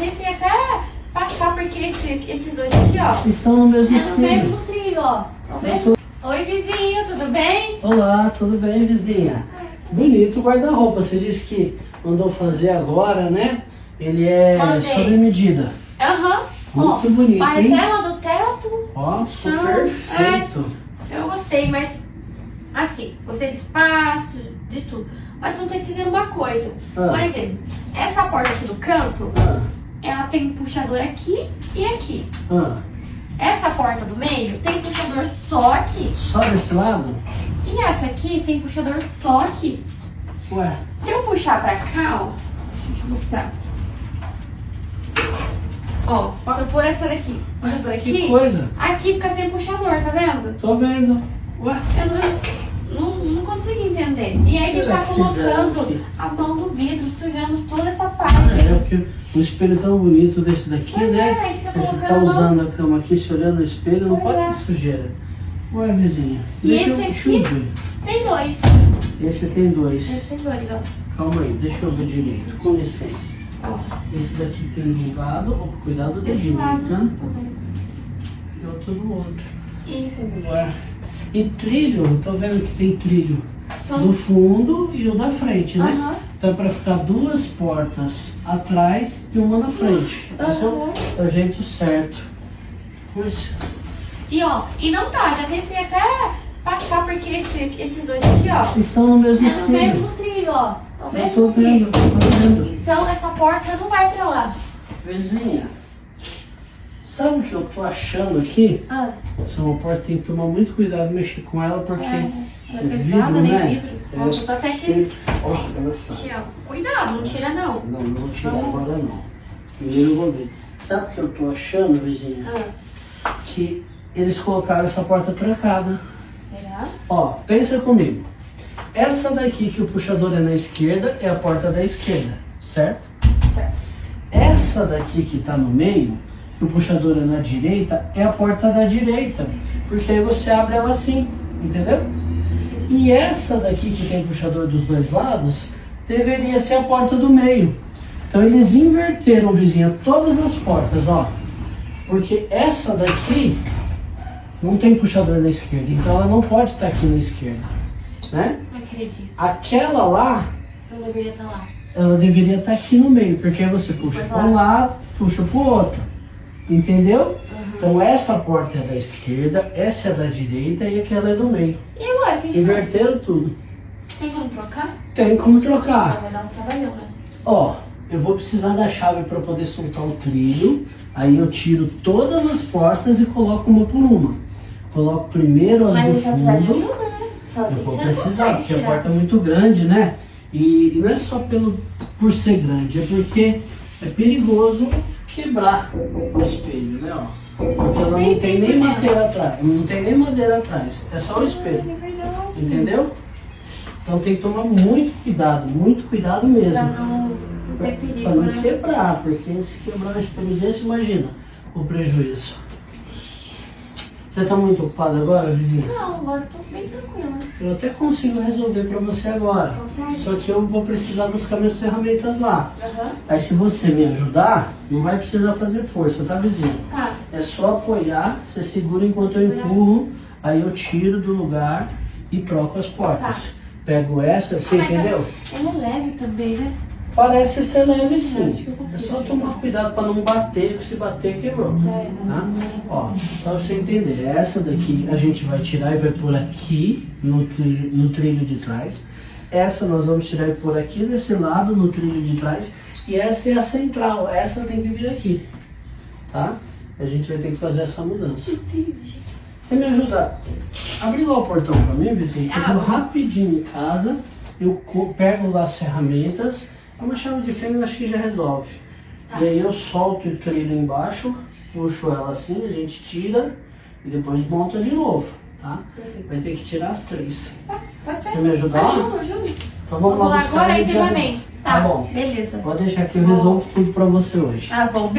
tentei até passar, porque esses dois aqui, ó, Estão no mesmo é no trilho. mesmo trilho, ó. No mesmo... Oi, vizinho, tudo bem? Olá, tudo bem, vizinha? Bonito o guarda-roupa. Você disse que mandou fazer agora, né? Ele é Mandei. sob medida. Aham. Muito Ó, bonito, hein? martela do teto. Ó, Chão. perfeito. Eu gostei, mas assim, gostei do espaço, de tudo. Mas não tô entendendo uma coisa. Ah. Por exemplo, essa porta aqui do canto, Ah, ela tem um puxador aqui e aqui. ah. Essa porta do meio tem puxador só aqui. Só desse lado? E essa aqui tem puxador só aqui. Ué, Se eu puxar pra cá, ó, deixa eu mostrar. Ó, se eu pôr essa daqui, puxador que aqui, coisa. aqui fica sem puxador, tá vendo? Tô vendo. Ué, Eu não consigo entender. E aí ele Será tá que fizeram colocando aqui? a mão do vidro, sujando toda essa parte. é o que um espelho tão bonito desse daqui, Pois né? é, aí fica Você colocando tá a mão. usando a cama aqui, se olhando no espelho, não Pois pode é. ter sujeira. Ué, vizinha. E Deixa esse deixa eu aqui? ver. Tem dois. Esse tem dois. Esse tem dois, ó. Calma aí, deixa eu ver direito, com licença. Ó. Esse daqui tem de um lado, ó, cuidado do Desse direito, lado tá? também. E outro do outro. E Ué. E trilho, tô vendo que tem trilho são... do fundo e o da frente, né? Aham. Então é pra ficar duas portas atrás e uma na frente. Esse Aham. é o jeito certo. Pois, E ó, e não tá, já tentei até passar, porque esses dois aqui, ó, estão no mesmo é no trilho. mesmo trilho, ó. É o Eu mesmo tô trilho. vendo, tô vendo. Então essa porta não vai pra lá. Vizinha, sabe o que eu tô achando aqui? Ah, Essa é uma porta, tem que tomar muito cuidado mexer com ela, porque ela é é pesada, vidro, né? né? Vidro. Ó, eu tô até aqui. Ó, ela sai. Aqui, ó. Cuidado, não tira não. Não, não vou tirar Vamos. agora não. Primeiro eu vou ver. Sabe o que eu tô achando, vizinha? Ah, Que eles colocaram essa porta trancada. será? Ó, pensa comigo. Essa daqui que o puxador é na esquerda é a porta da esquerda, certo? Certo. Essa daqui que tá no meio, que o puxador é na direita, é a porta da direita. Porque aí você abre ela assim, entendeu? E essa daqui que tem puxador dos dois lados, deveria ser a porta do meio. Então eles inverteram, vizinha, todas as portas, ó. Porque essa daqui não tem puxador na esquerda, então ela não pode estar aqui na esquerda, né? Não acredito. Aquela lá, Eu deveria estar lá. ela deveria estar aqui no meio, porque aí você puxa para um lado, puxa para o outro, entendeu? Então essa porta é da esquerda, essa é da direita e aquela é do meio. E agora, o que a gente faz? Inverteram tudo. Tem como trocar? Tem como Ah, trocar. vai dar um trabalhão, né? Ó, eu vou precisar da chave para poder soltar o trilho. Aí eu tiro todas as portas e coloco uma por uma. Coloco primeiro as do Mas você vai precisar de fundo. ajuda, né? Só Eu que vou você precisar, não consegue porque a tirar. porta é muito grande, né? E não é só por ser grande, é porque é perigoso quebrar o espelho, né? Ó. Porque ela não tem nem madeira atrás. Não tem nem madeira atrás. É só o espelho. É verdade. Entendeu? Então tem que tomar muito cuidado Pra mesmo. não ter perigo, Pra não né? quebrar, porque se quebrar um espelho desse, imagina o prejuízo. Você tá muito ocupada agora, vizinha? Não, agora eu tô bem tranquila. Eu até consigo resolver pra você agora. Consegue? Só que eu vou precisar buscar minhas ferramentas lá. Aham. Aí se você me ajudar, não vai precisar fazer força, tá, vizinha? Tá. É só apoiar, você segura enquanto eu empurro, aí eu tiro do lugar e troco as portas. Tá. Pego essa, você Mas entendeu? Ela é leve também, né? Parece ser leve sim. Acho que eu consigo É só tirar. tomar cuidado para não bater, porque se bater quebrou. Já é, né? Tá? Ó, só pra você entender, essa daqui a gente vai tirar e vai pôr aqui no trilho de trás. Essa nós vamos tirar e pôr aqui desse lado no trilho de trás. E essa é a central, essa tem que vir aqui. Tá? A gente vai ter que fazer essa mudança. Você me ajuda? Abre lá o portão pra mim, vizinho. Eu vou rapidinho em casa, eu pego lá as ferramentas. É uma chave de fenda, acho que já resolve. Tá. E aí eu solto o trilho embaixo, puxo ela assim, a gente tira e depois monta de novo, tá? Perfeito. Vai ter que tirar as três. Tá, pode ser. Você me ajudar? Ajudo. Então vamos lá buscar agora e aí você já já vem. vem. Tá bom. Beleza. Pode deixar que eu resolvo tudo pra você hoje. Tá bom.